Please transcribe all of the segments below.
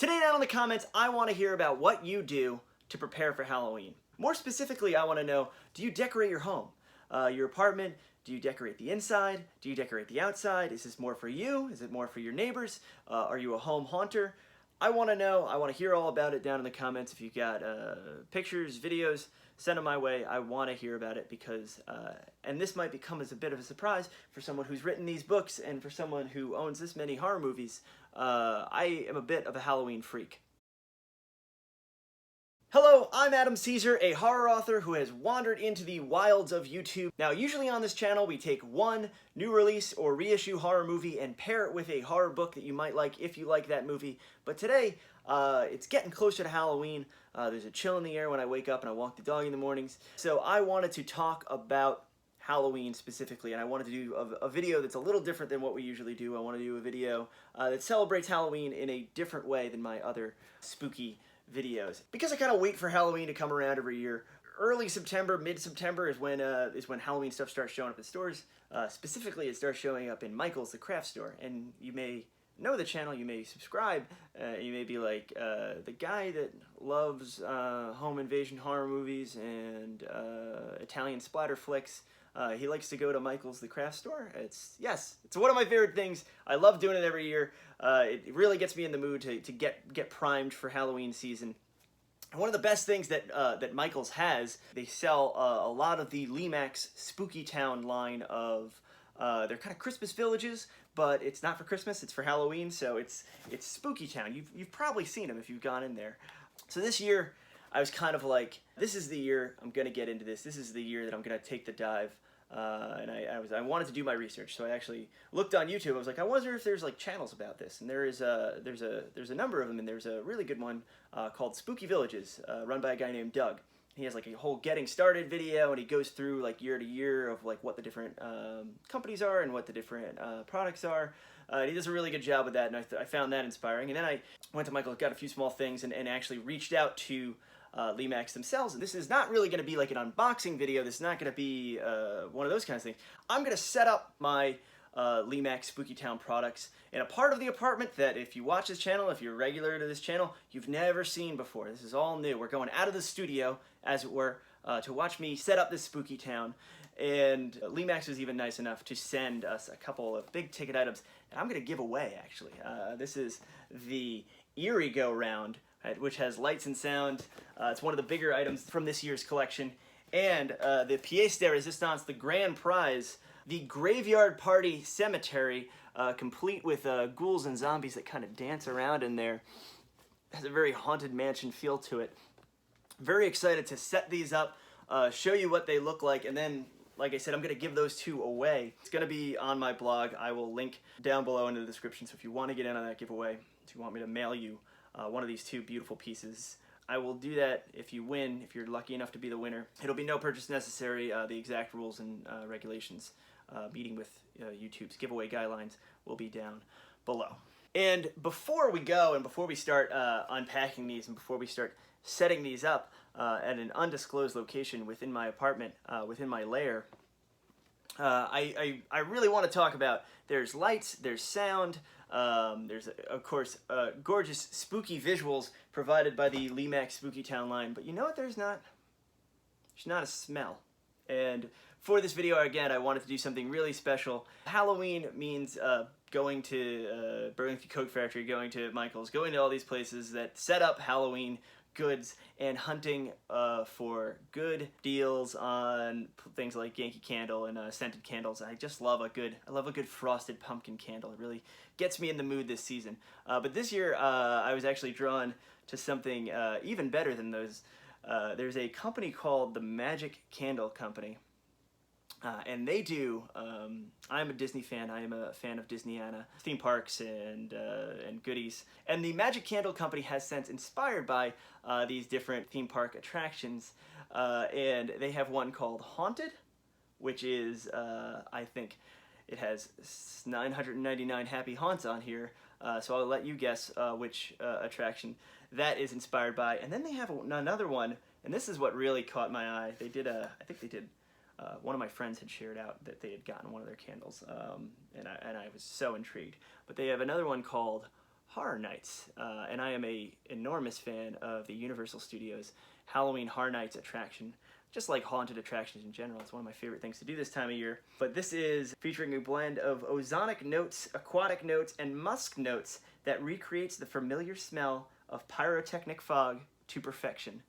Today down in the comments, I want to hear about what you do to prepare for Halloween. More specifically, I want to know, do you decorate your home? Your apartment? Do you decorate the inside? Do you decorate the outside? Is this more for you? Is it more for your neighbors? Are you a home haunter? I want to know. I want to hear all about it down in the comments. If you've got pictures, videos, send them my way. I want to hear about it because, and this might become as a bit of a surprise for someone who's written these books and for someone who owns this many horror movies. I am a bit of a Halloween freak. Hello, I'm Adam Cesare, a horror author who has wandered into the wilds of YouTube. Now, usually on this channel, we take one new release or reissue horror movie and pair it with a horror book that you might like if you like that movie. But today, it's getting closer to Halloween. There's a chill in the air when I wake up and I walk the dog in the mornings. So I wanted to talk about Halloween specifically, and I wanted to do a video that's a little different than what we usually do. I want to do a video that celebrates Halloween in a different way than my other spooky videos. Because I kind of wait for Halloween to come around every year. Early September, mid-September is when Halloween stuff starts showing up in stores. Specifically, it starts showing up in Michael's, the craft store. And you may know the channel, you may subscribe, you may be like, the guy that loves home invasion horror movies and Italian splatter flicks, he likes to go to Michael's, the craft store. It's one of my favorite things. I love doing it every year. It really gets me in the mood to get primed for Halloween season. And one of the best things that Michael's has, they sell a lot of the Lemax Spooky Town line of, they're kind of Christmas villages, but it's not for Christmas, it's for Halloween, so it's Spooky Town. You've probably seen them if you've gone in there. So this year, I was kind of like, this is the year I'm going to get into this. This is the year that I'm going to take the dive. And I wanted to do my research, so I actually looked on YouTube. I was like, I wonder if there's like channels about this, and there's a number of them, and there's a really good one called Spooky Villages, run by a guy named Doug. He has like a whole getting started video, and he goes through like year to year of like what the different companies are and what the different products are. And he does a really good job with that, and I found that inspiring. And then I went to Michael, got a few small things, and actually reached out to Lemax themselves. This is not really going to be like an unboxing video. This is not going to be one of those kinds of things. I'm going to set up my Lemax Spooky Town products in a part of the apartment that if you watch this channel, if you're regular to this channel, you've never seen before. This is all new. We're going out of the studio, as it were, to watch me set up this Spooky Town. And Lemax was even nice enough to send us a couple of big ticket items that I'm going to give away, actually. This is the Eerie Go Round, which has lights and sound. It's one of the bigger items from this year's collection. And the pièce de résistance, the grand prize, the Graveyard Party Cemetery, complete with ghouls and zombies that kind of dance around in there. It has a very haunted mansion feel to it. Very excited to set these up, show you what they look like, and then, like I said, I'm going to give those two away. It's going to be on my blog. I will link down below in the description, so if you want to get in on that giveaway, if you want me to mail you one of these two beautiful pieces, I will do that if you win, if you're lucky enough to be the winner. It'll be no purchase necessary. The exact rules and regulations, meeting with YouTube's giveaway guidelines, will be down below. And before we go, and before we start unpacking these, and before we start setting these up at an undisclosed location within my apartment, within my lair, I really want to talk about, there's lights, there's sound, there's, of course, gorgeous spooky visuals provided by the Lemax Spooky Town line, but you know what there's not? There's not a smell. And for this video, again, I wanted to do something really special. Halloween means going to Burlington Coat Factory, going to Michael's, going to all these places that set up Halloween goods and hunting for good deals on things like Yankee Candle and scented candles. I just love a good frosted pumpkin candle. It really gets me in the mood this season. But this year I was actually drawn to something even better than those. There's a company called the Magic Candle Company. And they do, I'm a Disney fan, I am a fan of Disneyana, theme parks and goodies. And the Magic Candle Company has since inspired by these different theme park attractions. And they have one called Haunted, which is, I think, it has 999 happy haunts on here. So I'll let you guess which attraction that is inspired by. And then they have another one, and this is what really caught my eye. They did I think they did, one of my friends had shared out that they had gotten one of their candles, and I was so intrigued. But they have another one called Horror Nights, and I am a enormous fan of the Universal Studios Halloween Horror Nights attraction. Just like haunted attractions in general, it's one of my favorite things to do this time of year. But this is featuring a blend of ozonic notes, aquatic notes, and musk notes that recreates the familiar smell of pyrotechnic fog to perfection.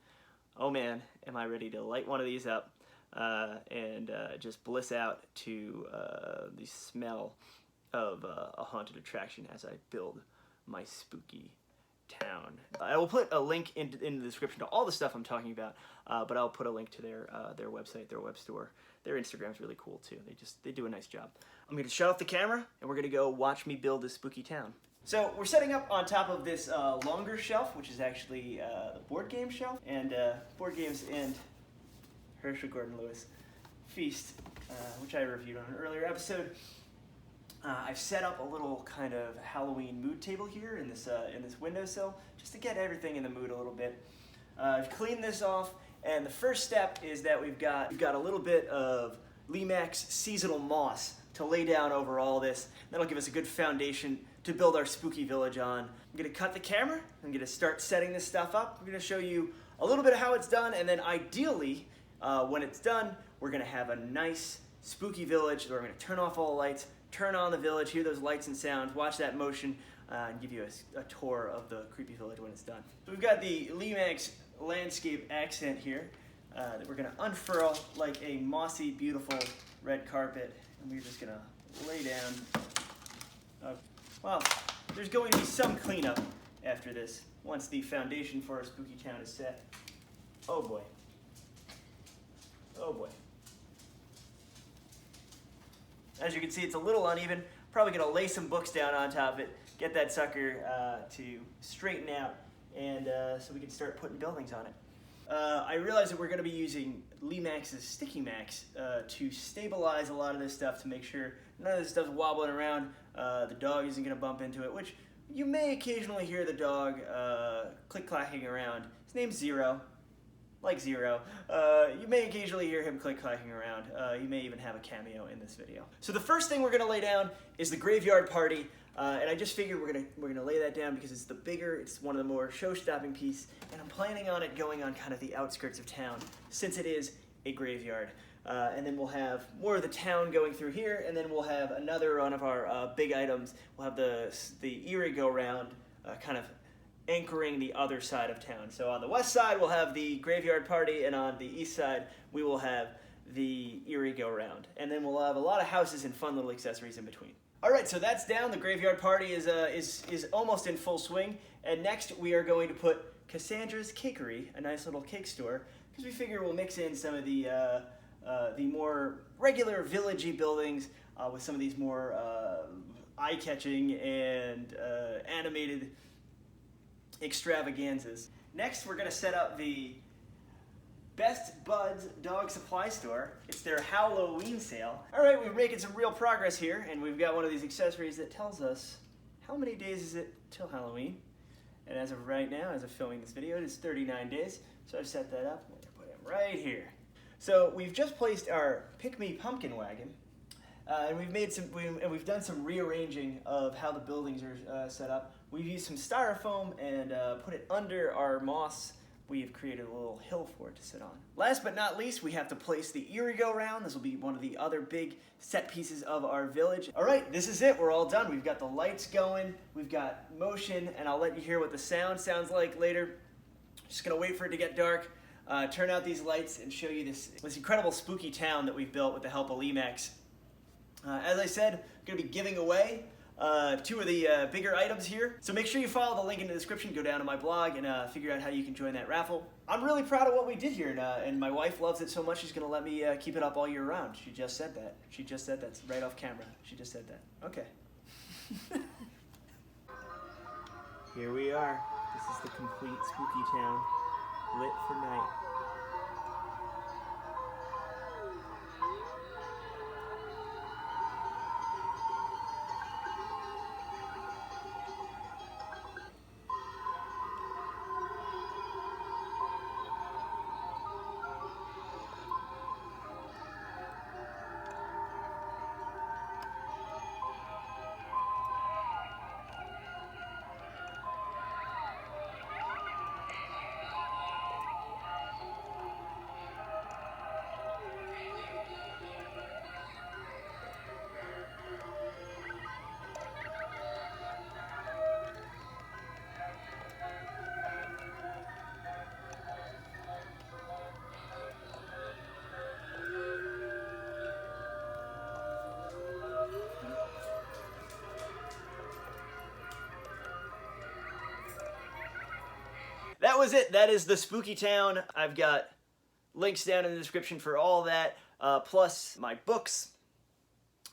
Oh man, am I ready to light one of these up and just bliss out to the smell of a haunted attraction as I build my spooky town. I will put a link in the description to all the stuff I'm talking about, but I'll put a link to their website, their web store. Their Instagram's really cool too. They do a nice job. I'm gonna shut off the camera and we're gonna go watch me build this spooky town. So we're setting up on top of this longer shelf, which is actually the board game shelf, and board games and Herschel Gordon Lewis Feast, which I reviewed on an earlier episode. I've set up a little kind of Halloween mood table here in this windowsill, just to get everything in the mood a little bit. I've cleaned this off, and the first step is that we've got a little bit of Lemax seasonal moss to lay down over all this. That'll give us a good foundation to build our spooky village on. I'm gonna cut the camera. I'm gonna start setting this stuff up. I'm gonna show you a little bit of how it's done, and then ideally, when it's done, we're gonna have a nice spooky village where we're gonna turn off all the lights, turn on the village, hear those lights and sounds, watch that motion, and give you a tour of the creepy village when it's done. So we've got the Lemax landscape accent here that we're gonna unfurl like a mossy, beautiful red carpet, and we're just gonna lay down. Well, there's going to be some cleanup after this, once the foundation for our spooky town is set. Oh boy. Oh boy. As you can see, it's a little uneven. Probably gonna lay some books down on top of it, get that sucker to straighten out, and so we can start putting buildings on it. I realize that we're gonna be using Lemax's Sticky Max to stabilize a lot of this stuff, to make sure none of this stuff's wobbling around, the dog isn't gonna bump into it, which you may occasionally hear the dog click-clacking around. His name's Zero. Like Zero. You may occasionally hear him click-clacking around. He may even have a cameo in this video. So the first thing we're gonna lay down is the graveyard party, and I just figured we're gonna lay that down because it's the bigger, it's one of the more show-stopping piece, and I'm planning on it going on kind of the outskirts of town, since it is a graveyard. And then we'll have more of the town going through here, and then we'll have another one of our big items. We'll have the Erie go-round, kind of anchoring the other side of town. So on the west side, we'll have the graveyard party, and on the east side, we will have the Erie go-round. And then we'll have a lot of houses and fun little accessories in between. All right, so that's down. The graveyard party is almost in full swing. And next, we are going to put Cassandra's Cakery, a nice little cake store, because we figure we'll mix in some of the more regular villagey buildings with some of these more eye-catching and animated extravaganzas. Next, we're going to set up the Best Buds Dog Supply Store. It's their Halloween sale. All right, we're making some real progress here, and we've got one of these accessories that tells us how many days is it till Halloween. And as of right now, as of filming this video, it is 39 days. So I've set that up. I'm going to put it right here. So we've just placed our Pick Me Pumpkin wagon, and we've done some rearranging of how the buildings are set up. We've used some styrofoam and put it under our moss. We have created a little hill for it to sit on. Last but not least, we have to place the Erie go-round. This will be one of the other big set pieces of our village. All right, this is it. We're all done. We've got the lights going. We've got motion, and I'll let you hear what the sound sounds like later. Just gonna wait for it to get dark, turn out these lights, and show you this incredible spooky town that we've built with the help of Lemax. As I said, I'm gonna be giving away two of the bigger items here. So make sure you follow the link in the description, go down to my blog, and figure out how you can join that raffle. I'm really proud of what we did here, and my wife loves it so much she's going to let me keep it up all year round. She just said that. She just said that right off camera. She just said that. Okay. Here we are. This is the complete spooky town, lit for night. that was it. That is the Spooky Town. I've got links down in the description for all that, plus my books.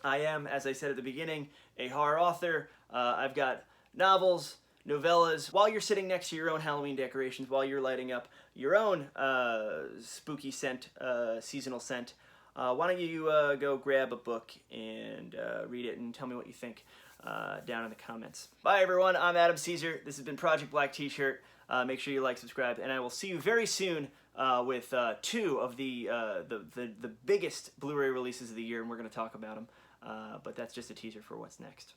I am, as I said at the beginning, a horror author. I've got novels, novellas. While you're sitting next to your own Halloween decorations, while you're lighting up your own spooky scent, seasonal scent, why don't you go grab a book and read it and tell me what you think down in the comments. Bye everyone, I'm Adam Cesare. This has been Project Black T-shirt. Make sure you like, subscribe, and I will see you very soon with two of the biggest Blu-ray releases of the year, and we're going to talk about them. But that's just a teaser for what's next.